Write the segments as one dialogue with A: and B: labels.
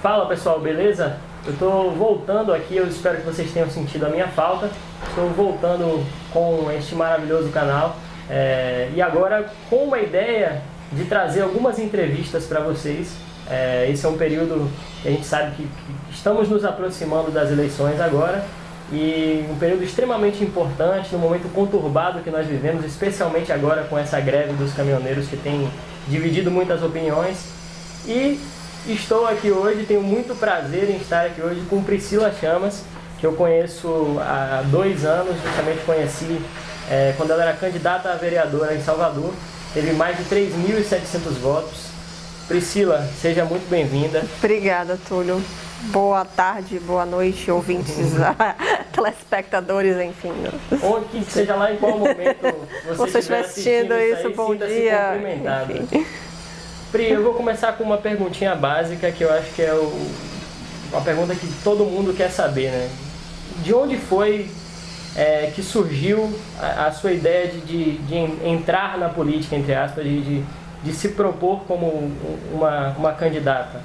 A: Fala pessoal, beleza? Eu estou voltando aqui, eu espero que vocês tenham sentido a minha falta. Estou voltando com este maravilhoso canal e agora com uma ideia de trazer algumas entrevistas para vocês. Esse é um período que a gente sabe que estamos nos aproximando das eleições agora e um período extremamente importante, num momento conturbado que nós vivemos, especialmente agora com essa greve dos caminhoneiros que tem dividido muitas opiniões. E estou aqui hoje, tenho muito prazer em estar aqui hoje com Priscila Chamas, que eu conheço há 2 anos, justamente conheci quando ela era candidata a vereadora em Salvador, teve mais de 3.700 votos. Priscila, seja muito bem-vinda.
B: Obrigada, Túlio. Boa tarde, boa noite, ouvintes, telespectadores, enfim.
A: Onde que seja lá, em qual momento você estiver assistindo isso,
B: bom dia.
A: Pri, eu vou começar com uma perguntinha básica que eu acho que é uma pergunta que todo mundo quer saber, né? De onde foi que surgiu a sua ideia de entrar na política, entre aspas, de se propor como uma candidata?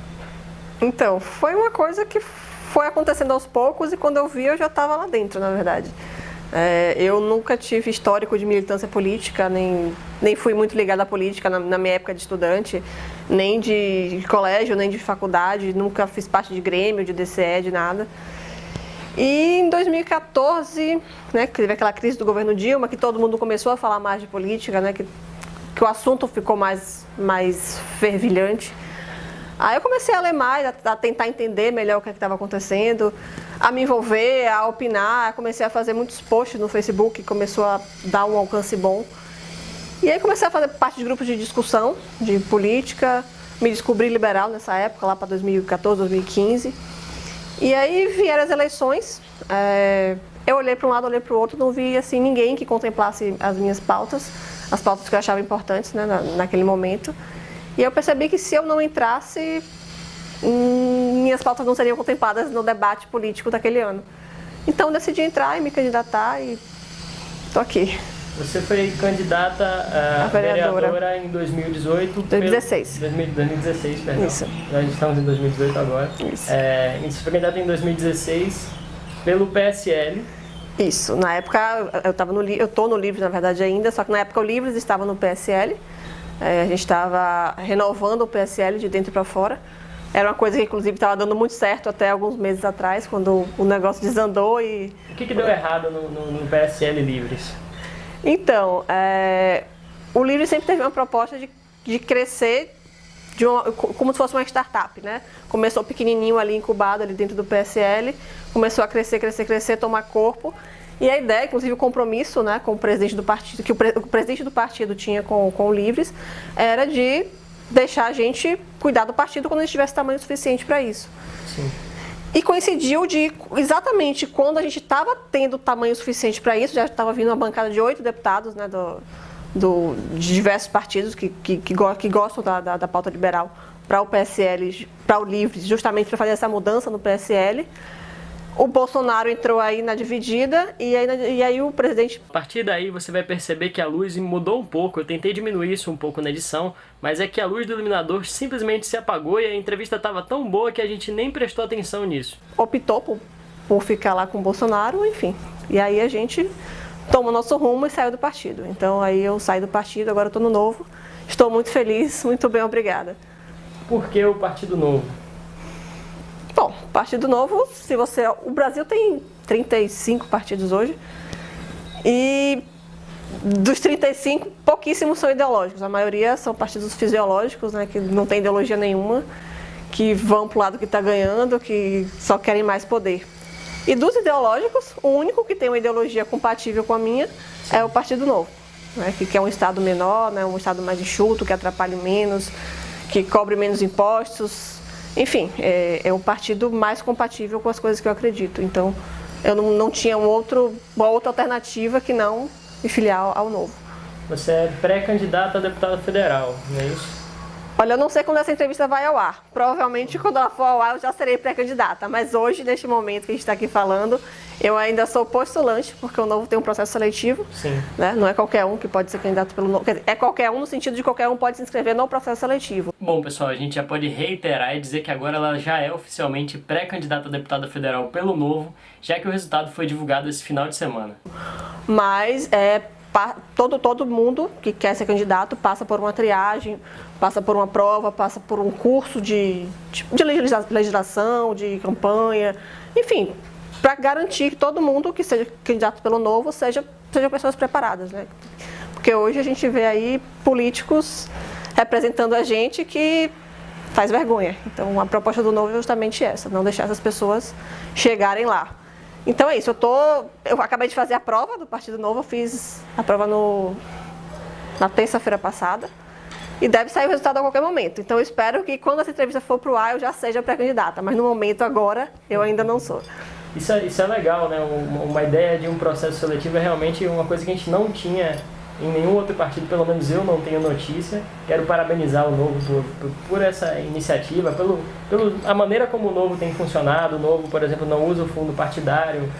B: Então, foi uma coisa que foi acontecendo aos poucos e quando eu vi eu já estava lá dentro, na verdade. Eu nunca tive histórico de militância política, nem fui muito ligada à política na minha época de estudante, nem de colégio, nem de faculdade, nunca fiz parte de grêmio, de DCE, de nada. E em 2014, né, que teve aquela crise do governo Dilma, que todo mundo começou a falar mais de política, né, que o assunto ficou mais fervilhante. Aí eu comecei a ler mais, a tentar entender melhor o que estava acontecendo, a me envolver, a opinar, comecei a fazer muitos posts no Facebook, começou a dar um alcance bom. E aí comecei a fazer parte de grupos de discussão, de política, me descobri liberal nessa época, lá para 2014, 2015. E aí vieram as eleições, eu olhei para um lado, olhei para o outro, não vi assim, ninguém que contemplasse as minhas pautas, as pautas que eu achava importantes, né, naquele momento. E eu percebi que se eu não entrasse, minhas pautas não seriam contempladas no debate político daquele ano. Então eu decidi entrar e me candidatar e estou aqui.
A: Você foi candidata a vereadora em 2018?
B: 2016.
A: 2016, perdão.
B: Isso.
A: Nós estamos em 2018 agora.
B: Isso.
A: Você foi candidata em 2016 pelo PSL.
B: Isso. Na época, eu estou no Livres, na verdade, ainda, só que na época o Livres estava no PSL. A gente estava renovando o PSL de dentro para fora. Era uma coisa que, inclusive, estava dando muito certo até alguns meses atrás, quando o negócio desandou e...
A: O que deu errado no PSL Livres?
B: Então, o Livres sempre teve uma proposta de crescer como se fosse uma startup, né? Começou pequenininho ali, incubado ali dentro do PSL, começou a crescer, tomar corpo. E a ideia, inclusive o compromisso, né, com o presidente do partido, que o presidente do partido tinha com o Livres, era de deixar a gente cuidar do partido quando a gente tivesse tamanho suficiente para isso.
A: Sim.
B: E coincidiu exatamente quando a gente estava tendo tamanho suficiente para isso, já estava vindo uma bancada de 8 deputados, né, de diversos partidos que gostam da pauta liberal para o PSL, para o Livres, justamente para fazer essa mudança no PSL. O Bolsonaro entrou aí na dividida e aí o presidente...
A: A partir daí você vai perceber que a luz mudou um pouco. Eu tentei diminuir isso um pouco na edição, mas é que a luz do iluminador simplesmente se apagou e a entrevista estava tão boa que a gente nem prestou atenção nisso.
B: Optou por ficar lá com o Bolsonaro, enfim. E aí a gente tomou nosso rumo e saiu do partido. Então aí eu saí do partido, agora estou no Novo. Estou muito feliz, muito bem, obrigada.
A: Por que o Partido Novo?
B: Bom, Partido Novo, o Brasil tem 35 partidos hoje e dos 35, pouquíssimos são ideológicos. A maioria são partidos fisiológicos, né, que não tem ideologia nenhuma, que vão para o lado que está ganhando, que só querem mais poder. E dos ideológicos, o único que tem uma ideologia compatível com a minha é o Partido Novo, né, que quer um Estado menor, né, um Estado mais enxuto, que atrapalhe menos, que cobre menos impostos. Enfim, é o partido mais compatível com as coisas que eu acredito. Então, eu não tinha uma outra alternativa que não me filiar ao Novo.
A: Você é pré-candidata a deputada federal, não é isso?
B: Olha, eu não sei quando essa entrevista vai ao ar. Provavelmente quando ela for ao ar eu já serei pré-candidata. Mas hoje, neste momento que a gente está aqui falando, eu ainda sou postulante, porque o Novo tem um processo seletivo.
A: Sim.
B: Né? Não é qualquer um que pode ser candidato pelo Novo. Quer dizer, é qualquer um no sentido de qualquer um pode se inscrever no processo seletivo.
A: Bom, pessoal, a gente já pode reiterar e dizer que agora ela já é oficialmente pré-candidata a deputada federal pelo Novo, já que o resultado foi divulgado esse final de semana.
B: Mas todo mundo que quer ser candidato passa por uma triagem, passa por uma prova, passa por um curso de legislação, de campanha, enfim, para garantir que todo mundo que seja candidato pelo Novo sejam pessoas preparadas, né? Porque hoje a gente vê aí políticos representando a gente que faz vergonha. Então a proposta do Novo é justamente essa, não deixar essas pessoas chegarem lá. Então é isso, eu acabei de fazer a prova do Partido Novo, eu fiz a prova na terça-feira passada e deve sair o resultado a qualquer momento. Então eu espero que quando essa entrevista for para o ar eu já seja pré-candidata, mas no momento agora eu ainda não sou.
A: Isso é legal, né? Uma ideia de um processo seletivo é realmente uma coisa que a gente não tinha em nenhum outro partido, pelo menos eu não tenho notícia. Quero parabenizar o Novo por essa iniciativa, a maneira como o Novo tem funcionado. O Novo, por exemplo, não usa o fundo partidário,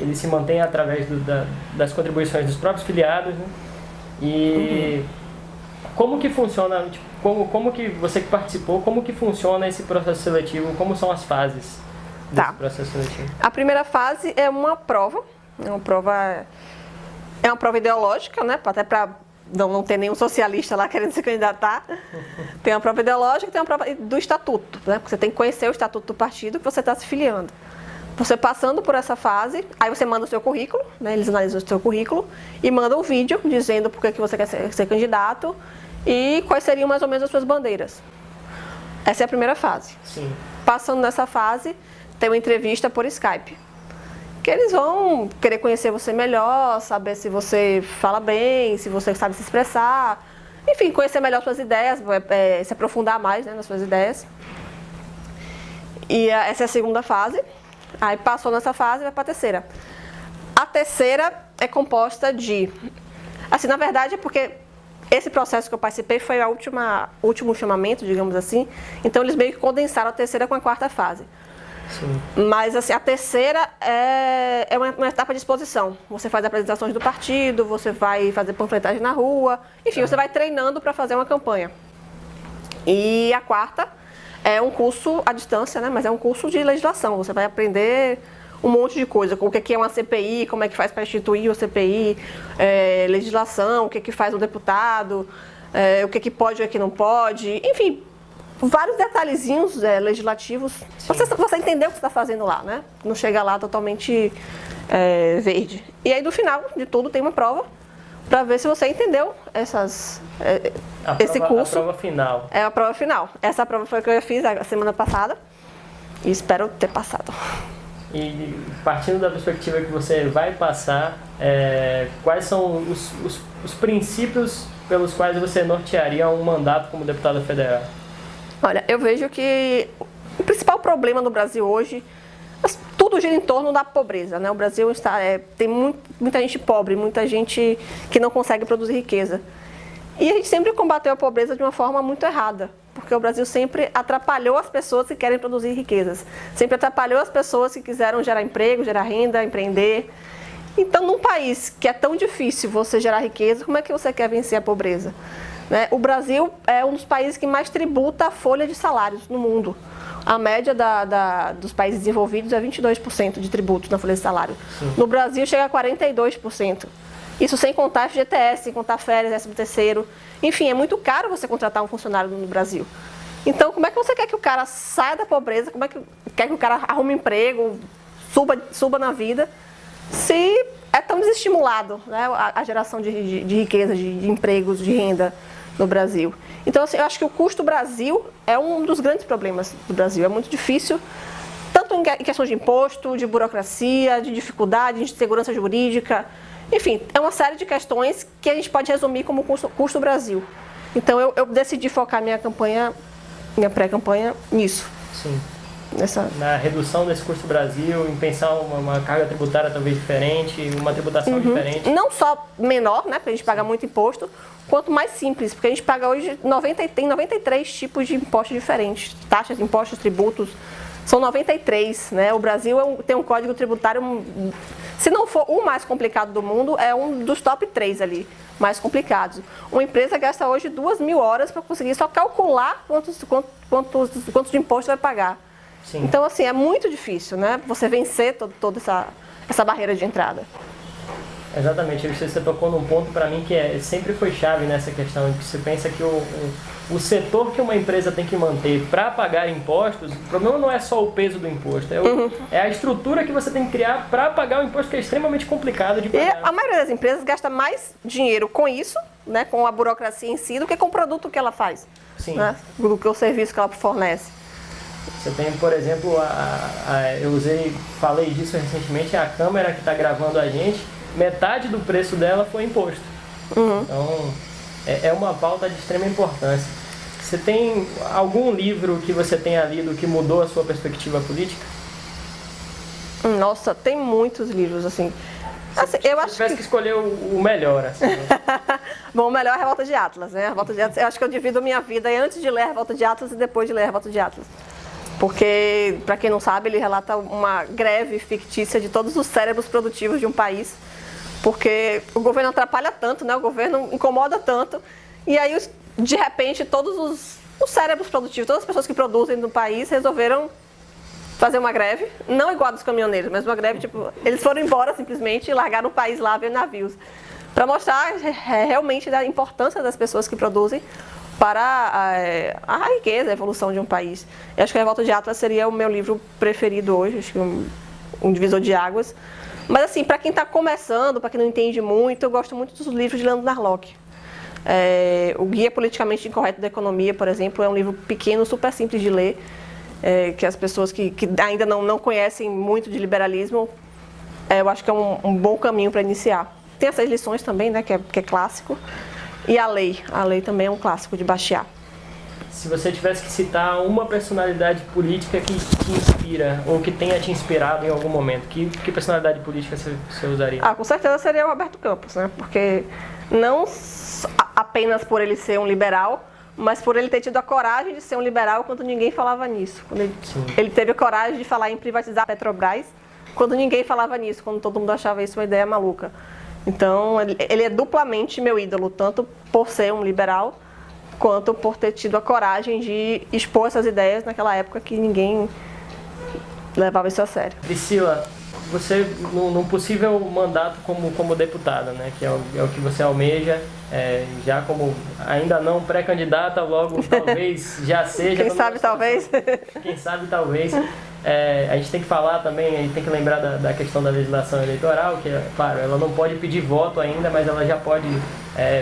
A: ele se mantém através das contribuições dos próprios filiados, né? E como que funciona, tipo, como que você que participou, como que funciona esse processo seletivo, como são as fases desse processo seletivo?
B: A primeira fase é uma prova, é uma prova ideológica, né? Até para não ter nenhum socialista lá querendo se candidatar. Tem uma prova ideológica e tem uma prova do estatuto, né? Porque você tem que conhecer o estatuto do partido que você está se filiando. Você passando por essa fase, aí você manda o seu currículo, né? Eles analisam o seu currículo e mandam um vídeo dizendo por que você quer ser candidato e quais seriam mais ou menos as suas bandeiras. Essa é a primeira fase.
A: Sim.
B: Passando nessa fase, tem uma entrevista por Skype. Que eles vão querer conhecer você melhor, saber se você fala bem, se você sabe se expressar, enfim, conhecer melhor suas ideias, se aprofundar mais, né, nas suas ideias. E essa é a segunda fase. Aí passou nessa fase, vai para a terceira. A terceira é composta de... Assim, na verdade é porque esse processo que eu participei foi o último chamamento, digamos assim. Então eles meio que condensaram a terceira com a quarta fase.
A: Sim.
B: Mas assim, a terceira é uma etapa de exposição. Você faz apresentações do partido, você vai fazer panfletagem na rua, enfim, você vai treinando para fazer uma campanha. E a quarta é um curso à distância, né? Mas é um curso de legislação. Você vai aprender um monte de coisa, o que é uma CPI, como é que faz para instituir uma CPI, legislação, o que faz um deputado, o que pode e o que não pode, enfim, vários detalhezinhos legislativos. Você entender o que você está fazendo lá, né? Não chega lá totalmente verde. E aí, no final de tudo, tem uma prova para ver se você entendeu esse curso.
A: A prova final.
B: É a prova final. Essa prova foi que eu fiz a semana passada e espero ter passado.
A: E partindo da perspectiva que você vai passar, quais são os princípios pelos quais você nortearia um mandato como deputada federal?
B: Olha, eu vejo que o principal problema no Brasil hoje, tudo gira em torno da pobreza, né? O Brasil tem muita gente pobre, muita gente que não consegue produzir riqueza. E a gente sempre combateu a pobreza de uma forma muito errada, porque o Brasil sempre atrapalhou as pessoas que querem produzir riquezas, sempre atrapalhou as pessoas que quiseram gerar emprego, gerar renda, empreender. Então, num país que é tão difícil você gerar riqueza, como é que você quer vencer a pobreza? Né? O Brasil é um dos países que mais tributa a folha de salários no mundo. A média dos países desenvolvidos é 22% de tributos na folha de salário. Sim. No Brasil chega a 42%. Isso sem contar FGTS, sem contar férias, 13º. Enfim, é muito caro você contratar um funcionário no Brasil. Então, como é que você quer que o cara saia da pobreza? Como é que quer que o cara arrume emprego, suba na vida, se é tão desestimulado, né, a geração de riqueza, de empregos, de renda no Brasil? Então, assim, eu acho que o custo Brasil é um dos grandes problemas do Brasil. É muito difícil, tanto em questões de imposto, de burocracia, de dificuldade, de segurança jurídica. Enfim, é uma série de questões que a gente pode resumir como custo Brasil. Então, eu decidi focar minha pré-campanha nisso.
A: Sim. na redução desse custo Brasil, em pensar uma carga tributária talvez diferente, uma tributação diferente?
B: Não só menor, né, porque a gente paga muito imposto, quanto mais simples, porque a gente paga hoje tem 93 tipos de impostos diferentes, taxas, impostos, tributos, são 93, né? O Brasil tem um código tributário, se não for o mais complicado do mundo, é um dos top 3 ali, mais complicados. Uma empresa gasta hoje 2.000 horas para conseguir só calcular quantos de imposto vai pagar.
A: Sim.
B: Então, assim, é muito difícil, né? Você vencer toda essa barreira de entrada.
A: Exatamente, você tocou num ponto para mim que sempre foi chave nessa questão, que você pensa que o setor que uma empresa tem que manter para pagar impostos, o problema não é só o peso do imposto, é a estrutura que você tem que criar para pagar o imposto, que é extremamente complicado de pagar.
B: E a maioria das empresas gasta mais dinheiro com isso, né, com a burocracia em si, do que com o produto que ela faz.
A: Sim.
B: Né, do que o serviço que ela fornece.
A: Você tem, por exemplo, falei disso recentemente, a câmera que está gravando a gente, metade do preço dela foi imposto. Então, é uma pauta de extrema importância. Você tem algum livro que você tenha lido que mudou a sua perspectiva política?
B: Nossa, tem muitos livros, assim.
A: Eu acho que escolher o melhor, assim.
B: Bom, o melhor é a Revolta de Atlas, né? A Revolta de Atlas, eu acho que eu divido minha vida antes de ler a Revolta de Atlas e depois de ler a Revolta de Atlas. Porque, para quem não sabe, ele relata uma greve fictícia de todos os cérebros produtivos de um país, porque o governo atrapalha tanto, né? O governo incomoda tanto, e aí, de repente, todos os cérebros produtivos, todas as pessoas que produzem no país resolveram fazer uma greve, não igual a dos caminhoneiros, mas uma greve, tipo, eles foram embora simplesmente e largaram o país lá, ver navios, para mostrar realmente a importância das pessoas que produzem para a riqueza, a evolução de um país. Eu acho que a Revolta de Atlas seria o meu livro preferido hoje, acho que um divisor de águas. Mas assim, para quem está começando, para quem não entende muito, eu gosto muito dos livros de Leandro Narlock. O Guia Politicamente Incorreto da Economia, por exemplo, é um livro pequeno, super simples de ler, que as pessoas que ainda não conhecem muito de liberalismo, eu acho que é um bom caminho para iniciar. Tem essas lições também, né, que é clássico. E a lei também é um clássico de baixar.
A: Se você tivesse que citar uma personalidade política que te inspira, ou que tenha te inspirado em algum momento, que personalidade política você usaria?
B: Com certeza seria o Roberto Campos, né? Porque não apenas por ele ser um liberal, mas por ele ter tido a coragem de ser um liberal quando ninguém falava nisso. Quando ele teve a coragem de falar em privatizar a Petrobras, quando ninguém falava nisso, quando todo mundo achava isso uma ideia maluca. Então, ele é duplamente meu ídolo, tanto por ser um liberal, quanto por ter tido a coragem de expor essas ideias naquela época que ninguém levava isso a sério.
A: Priscila, você, num possível mandato como deputada, né, que é o que você almeja, já como ainda não pré-candidata, logo talvez já seja.
B: Quem sabe talvez?
A: Quem sabe talvez. A gente tem que falar também, a gente tem que lembrar da questão da legislação eleitoral, que, claro, ela não pode pedir voto ainda, mas ela já pode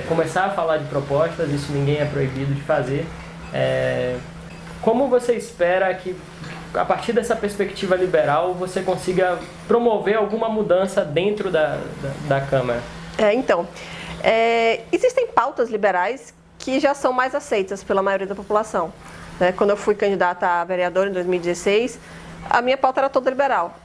A: começar a falar de propostas, isso ninguém é proibido de fazer. Como você espera que, a partir dessa perspectiva liberal, você consiga promover alguma mudança dentro da Câmara?
B: Existem pautas liberais que já são mais aceitas pela maioria da população. Quando eu fui candidata a vereadora em 2016, a minha pauta era toda liberal.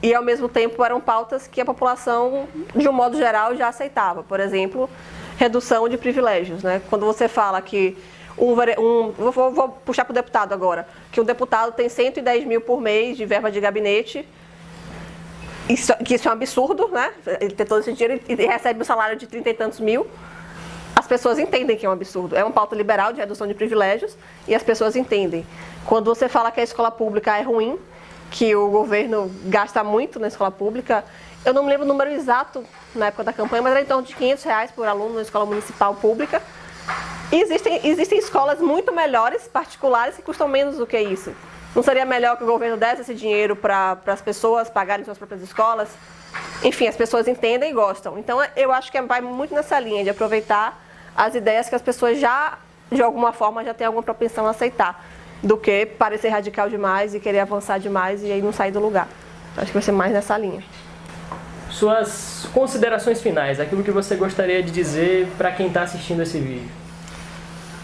B: E, ao mesmo tempo, eram pautas que a população, de um modo geral, já aceitava. Por exemplo, redução de privilégios. Quando você fala que vou puxar para o deputado agora, que um deputado tem 110 mil por mês de verba de gabinete, que isso é um absurdo, né? Ele tem todo esse dinheiro e recebe um salário de 30 e tantos mil. As pessoas entendem que é um absurdo. É uma pauta liberal de redução de privilégios e as pessoas entendem. Quando você fala que a escola pública é ruim, que o governo gasta muito na escola pública, eu não me lembro o número exato na época da campanha, mas era em torno de R$500 por aluno na escola municipal pública. E existem escolas muito melhores, particulares, que custam menos do que isso. Não seria melhor que o governo desse esse dinheiro para as pessoas pagarem suas próprias escolas? Enfim, as pessoas entendem e gostam. Então, eu acho que vai muito nessa linha de aproveitar as ideias que as pessoas já, de alguma forma, já têm alguma propensão a aceitar, do que parecer radical demais e querer avançar demais e aí não sair do lugar. Acho que vai ser mais nessa linha.
A: Suas considerações finais, aquilo que você gostaria de dizer para quem está assistindo esse vídeo.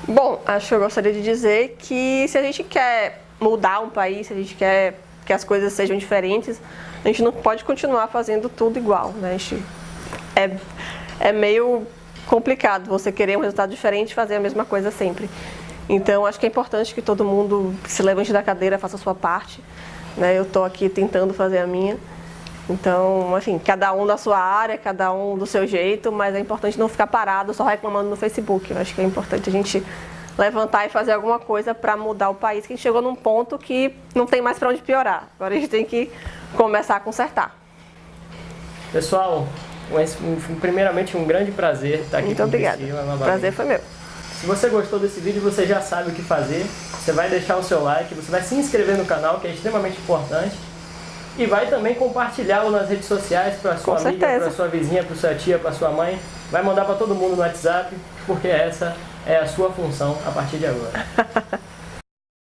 B: Bom, acho que eu gostaria de dizer que se a gente quer mudar um país, se a gente quer que as coisas sejam diferentes, a gente não pode continuar fazendo tudo igual, né? É meio complicado você querer um resultado diferente e fazer a mesma coisa sempre. Então, acho que é importante que todo mundo se levante da cadeira, faça a sua parte, né? Eu estou aqui tentando fazer a minha. Então, enfim, cada um da sua área, cada um do seu jeito, mas é importante não ficar parado só reclamando no Facebook. Eu acho que é importante a gente levantar e fazer alguma coisa para mudar o país, que a gente chegou num ponto que não tem mais para onde piorar. Agora a gente tem que começar a consertar.
A: Pessoal, primeiramente um grande prazer estar aqui
B: Muito
A: com
B: obrigada.
A: Priscila novamente.
B: O prazer foi meu.
A: Se você gostou desse vídeo, você já sabe o que fazer. Você vai deixar o seu like, você vai se inscrever no canal, que é extremamente importante. E vai também compartilhá-lo nas redes sociais para sua amiga, para sua vizinha, para sua tia, para sua mãe. Vai mandar para todo mundo no WhatsApp, porque essa é a sua função a partir de agora.